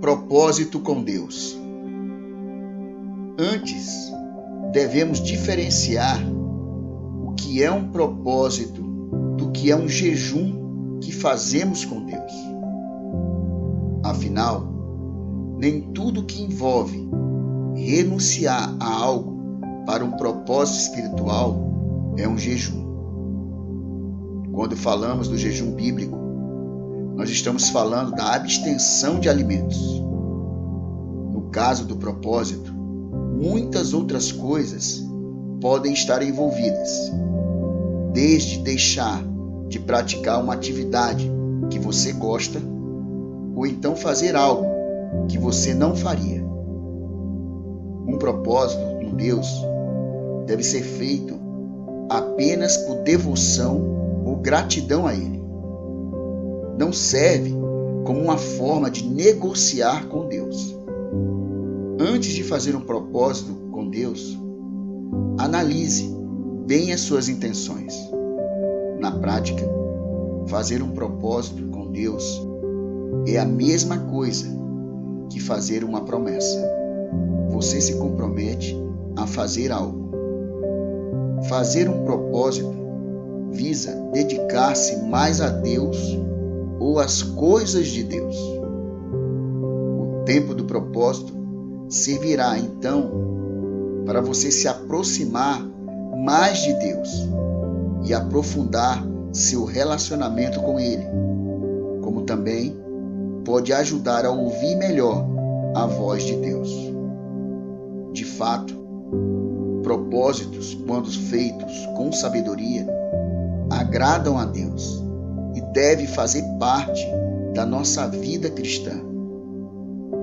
Propósito com Deus. Antes, devemos diferenciar o que é um propósito do que é um jejum que fazemos com Deus. Afinal, nem tudo que envolve renunciar a algo para um propósito espiritual é um jejum. Quando falamos do jejum bíblico, nós estamos falando da abstenção de alimentos. No caso do propósito, muitas outras coisas podem estar envolvidas, desde deixar de praticar uma atividade que você gosta, ou então fazer algo que você não faria. Um propósito com Deus deve ser feito apenas por devoção ou gratidão a Ele. Não serve como uma forma de negociar com Deus. Antes de fazer um propósito com Deus, analise bem as suas intenções. Na prática, fazer um propósito com Deus é a mesma coisa que fazer uma promessa. Você se compromete a fazer algo. Fazer um propósito visa dedicar-se mais a Deus ou às coisas de Deus. O tempo do propósito servirá, então, para você se aproximar mais de Deus e aprofundar seu relacionamento com Ele, como também pode ajudar a ouvir melhor a voz de Deus. De fato, propósitos, quando feitos com sabedoria, agradam a Deus e devem fazer parte da nossa vida cristã,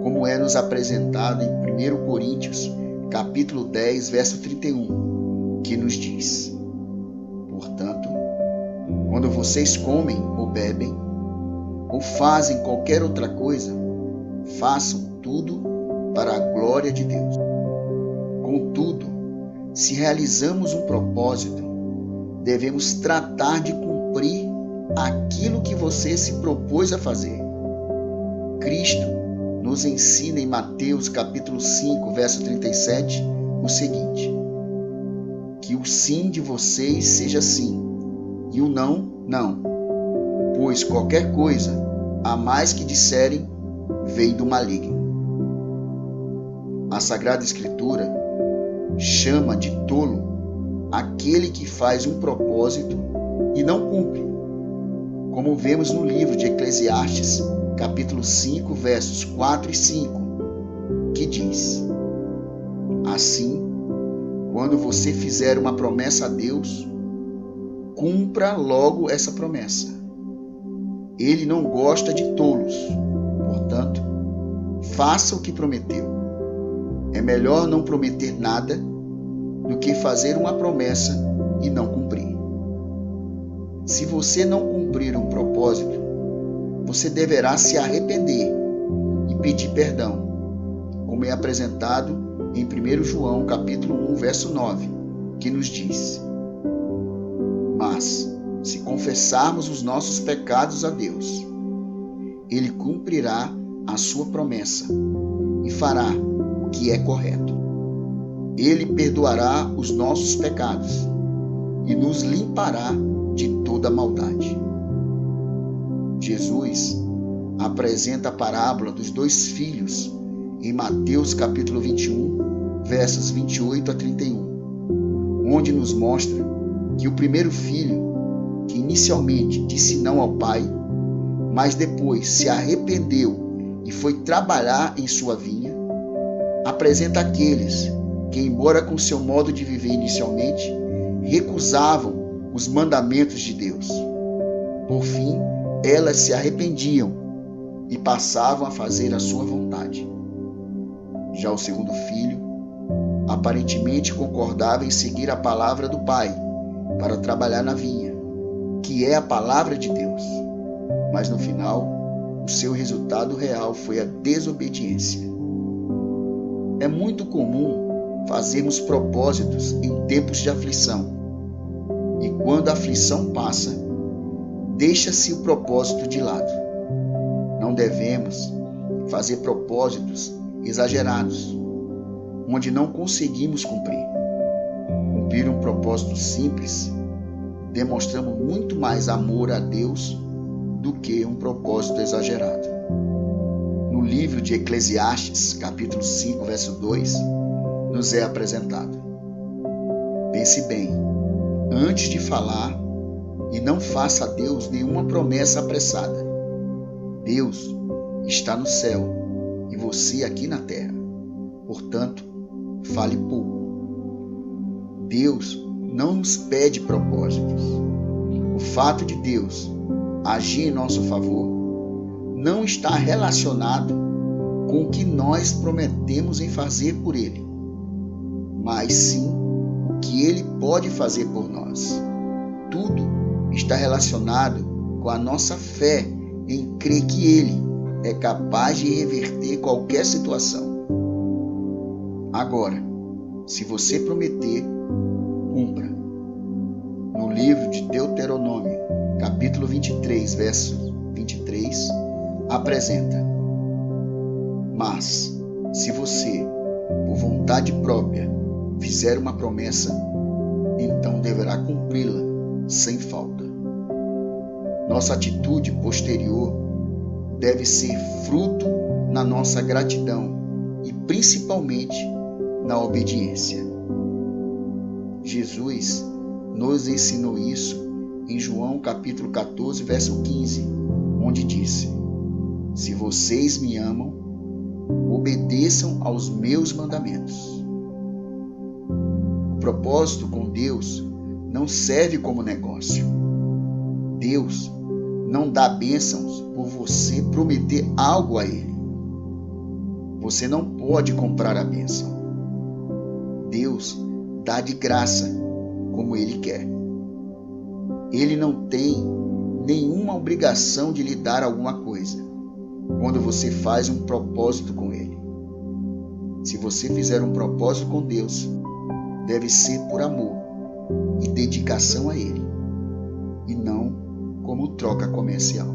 como é nos apresentado em 1 Coríntios, capítulo 10, verso 31, que nos diz: Portanto, quando vocês comem ou bebem, ou fazem qualquer outra coisa, façam tudo para a glória de Deus. Contudo, se realizamos um propósito, devemos tratar de cumprir aquilo que você se propôs a fazer. Cristo nos ensina em Mateus capítulo 5, verso 37, o seguinte: que o sim de vocês seja sim, e o não, não. Pois qualquer coisa, a mais que disserem, vem do maligno. A Sagrada Escritura chama de tolo aquele que faz um propósito e não cumpre, como vemos no livro de Eclesiastes, capítulo 5, versos 4 e 5, que diz: Assim, quando você fizer uma promessa a Deus, cumpra logo essa promessa. Ele não gosta de tolos, portanto, faça o que prometeu. É melhor não prometer nada do que fazer uma promessa e não cumprir. Se você não cumprir um propósito, você deverá se arrepender e pedir perdão, como é apresentado em 1 João capítulo 1, verso 9, que nos diz: Mas, se confessarmos os nossos pecados a Deus, Ele cumprirá a sua promessa e fará o que é correto. Ele perdoará os nossos pecados e nos limpará de toda maldade. Jesus apresenta a parábola dos 2 filhos em Mateus capítulo 21, versos 28 a 31, onde nos mostra que o primeiro filho, que inicialmente disse não ao pai, mas depois se arrependeu e foi trabalhar em sua vinha, apresenta aqueles que, embora com seu modo de viver inicialmente, recusavam os mandamentos de Deus. Por fim, elas se arrependiam e passavam a fazer a sua vontade. Já o segundo filho, aparentemente concordava em seguir a palavra do pai para trabalhar na vinha, que é a palavra de Deus. Mas no final, o seu resultado real foi a desobediência. É muito comum fazermos propósitos em tempos de aflição. E quando a aflição passa, deixa-se o propósito de lado. Não devemos fazer propósitos exagerados, onde não conseguimos cumprir. Cumprir um propósito simples, demonstramos muito mais amor a Deus do que um propósito exagerado. No livro de Eclesiastes, capítulo 5, verso 2, nos é apresentado: pense bem, antes de falar, e não faça a Deus nenhuma promessa apressada. Deus está no céu e você aqui na terra. Portanto, fale pouco. Deus não nos pede propósitos. O fato de Deus agir em nosso favor não está relacionado com o que nós prometemos em fazer por Ele, mas sim o que Ele pode fazer por nós. Tudo está relacionado com a nossa fé em crer que Ele é capaz de reverter qualquer situação. Agora, se você prometer, cumpra. No livro de Deuteronômio, capítulo 23, verso 23, apresenta: mas, se você, por vontade própria, fizer uma promessa, então deverá cumpri-la sem falta. Nossa atitude posterior deve ser fruto na nossa gratidão e principalmente na obediência. Jesus nos ensinou isso em João capítulo 14, verso 15, onde disse: se vocês me amam, obedeçam aos meus mandamentos. O propósito com Deus não serve como negócio. Deus não dá bênçãos por você prometer algo a Ele. Você não pode comprar a bênção. Deus dá de graça como Ele quer. Ele não tem nenhuma obrigação de lhe dar alguma coisa quando você faz um propósito com Ele. Se você fizer um propósito com Deus, deve ser por amor e dedicação a Ele, e não como troca comercial.